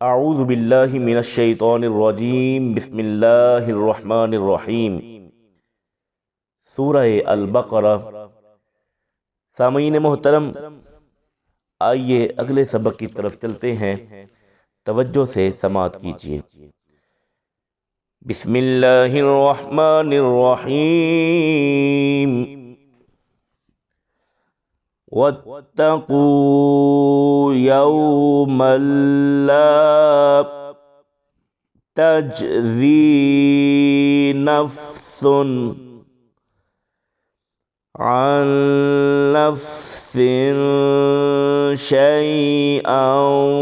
أعوذ بالله من الشيطان الرجيم بسم الله الرحمن الرحيم सूरह अल-बकरा। सामीन मोहतरम, आइए अगले सबक की तरफ चलते हैं। तवज्जो से समात कीजिए। बिस्मिल्लाहिर रहमानिर रहीम। वत्तकू यौमल ला तज्ज़ी नफ्सुन अन नफ्सिन शैअन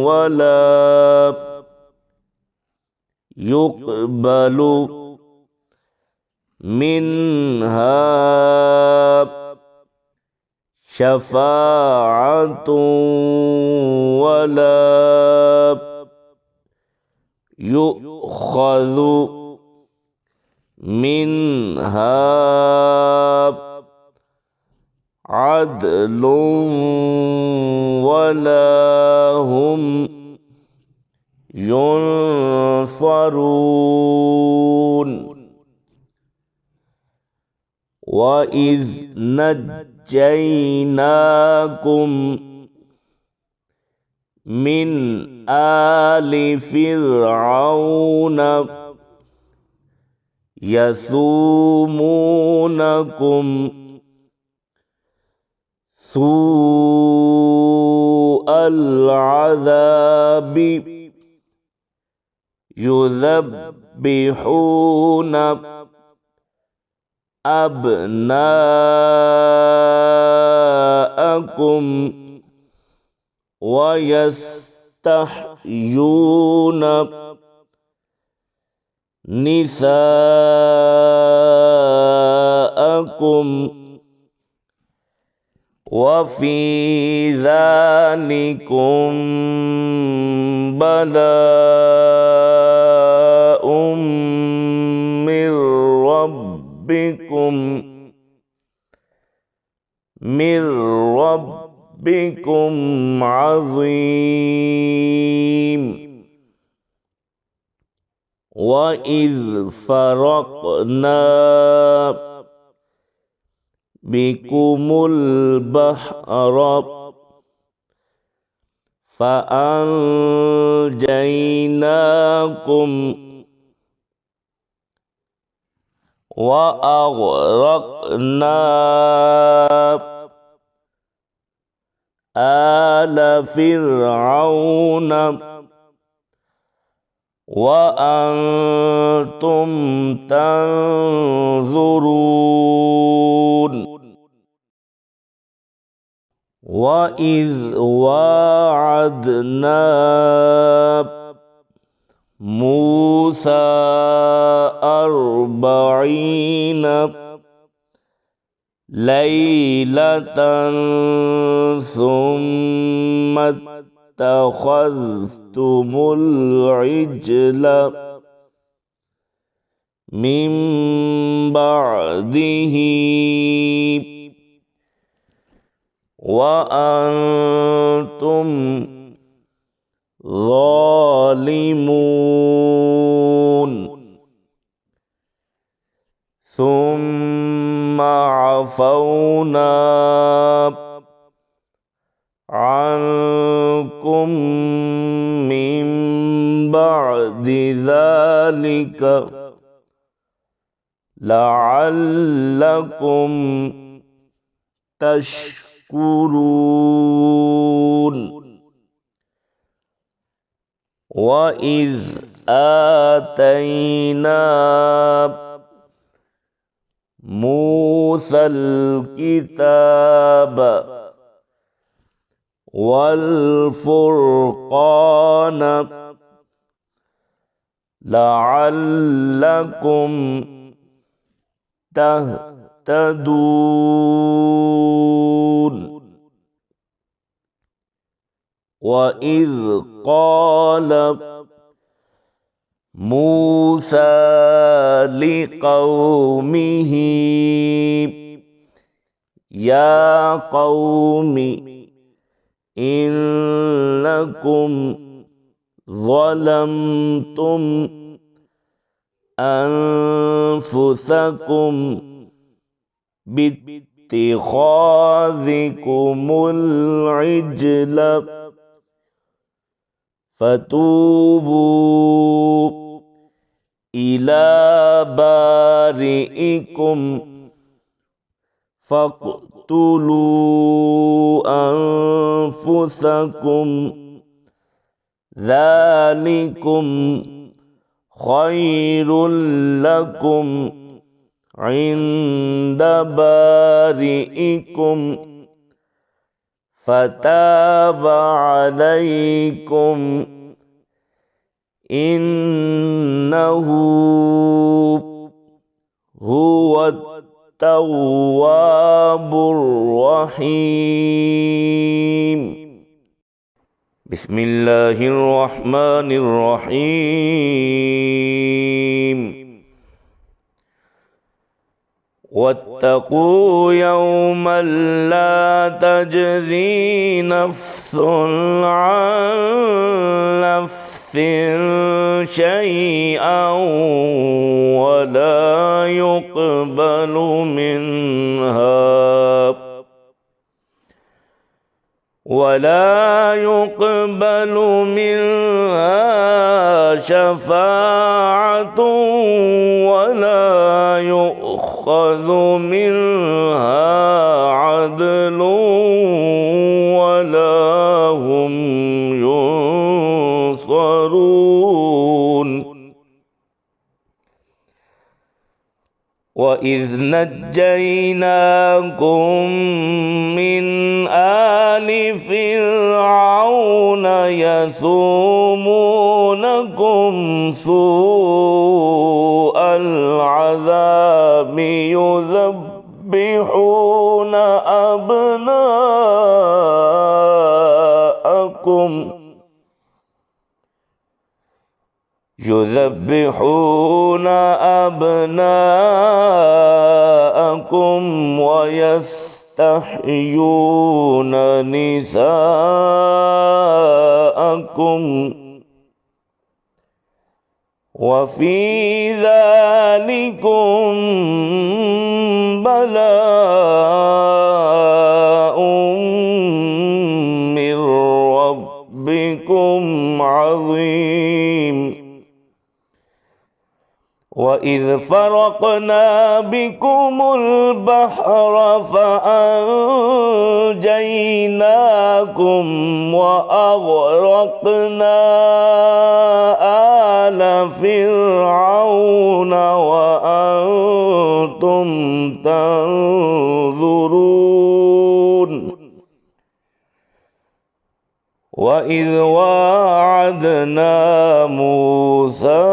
वला युक़बलु मिन्हा शफ़ाअतुन वला युख़ज़ु मिन्हा अदलुन वला हुम युनसरून। वइज़ नज्जयनाकुम मिन आलि फ़िरऔन यसूमूनकुम सूअल अज़ाबि युज़ब्बिहून अब्नाअकुम वयस्तहयून निसाअकुम वफ़ी ज़ालिकुम बलाउम मिर रब्बिकुम अज़ीम। वइज़ फ़रक़ना बिकुमुल बहर फ़अंजयनाकुम वअग़रक़ना आल फ़िरऔन वअंतुम तंज़ुरून। वइज़ वाअदना मूसा अर्बईन लैलतन सुम्मा इत्तख़ज़्तुमुल इज्ल मिन बअदिही वअंतुम ज़ालिमून। सुम्मा अफ़ौना अन्कुम मिन बअदि ज़ालिक लअल्लकुम तशकुरून। वइज़ आतैना मूसल किताब वल फ़ुरक़ान लअल्लकुम तहतदून। वइज़ क़ाल मूसा लिक़ौमिही या क़ौमि إنكم ظلمتم أنفسكم باتخاذكم العجل فتوبوا إلى بارئكم فاقتلوا أنفسكم ذلكم خير لكم عند بارئكم فتاب عليكم إنه هو التواب الرحيم. بسم الله الرحمن الرحيم. واتقوا يوما لا تجزي نفس عن نفس شيئا ولا يقبل منها شفاعة ولا يؤخذ منها عدل ولا هم ينصرون. وإذ نجيناكم من آل فرعون يسومونكم سوء العذاب يذبحون أبناءكم ويستحيون نساءكم وفي ذلكم بلاء من ربكم عظيم. وإذ فرقنا بكم البحر فأنجيناكم وأغرقنا آل فرعون وأنتم تنظرون. وإذ واعدنا موسى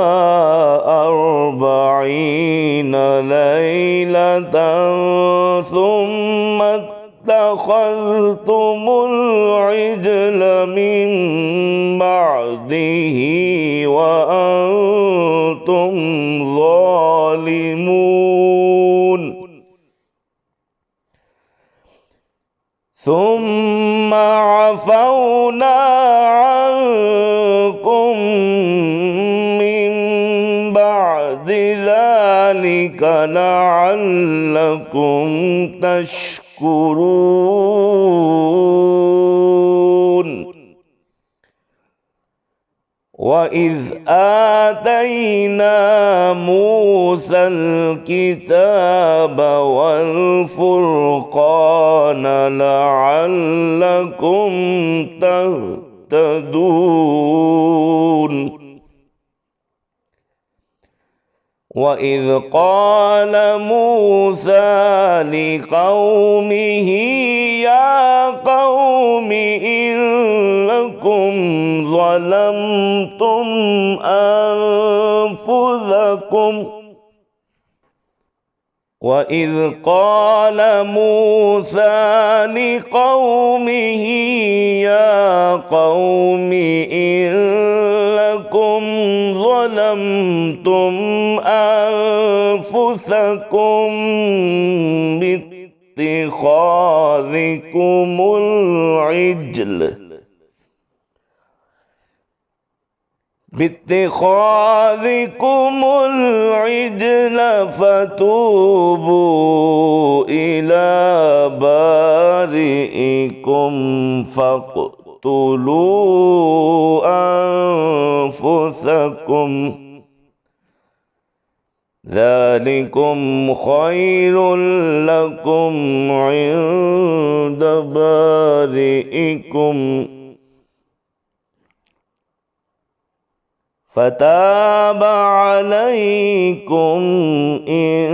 40 ليلة ثم اتخذتم العجل من بعده وأنتم ظالمون. ثم عفونا عنكم من بعد ذلك لعلكم تشكرون. وإذ آتينا موسى الكتاب والفرقان لعلكم تهتدون. وإذ قال موسى لقومه يا قوم إنكم ظلمتم أنفسكم وإذ قال موسى لقومه يا قوم إنكم ظلمتم أنفسكم باتخاذكم العجل باتخاذكم العجل فتوبوا إلى بارئكم فاقتلوا أنفسكم ذلكم خير لكم عند بارئكم فتاب عليكم إن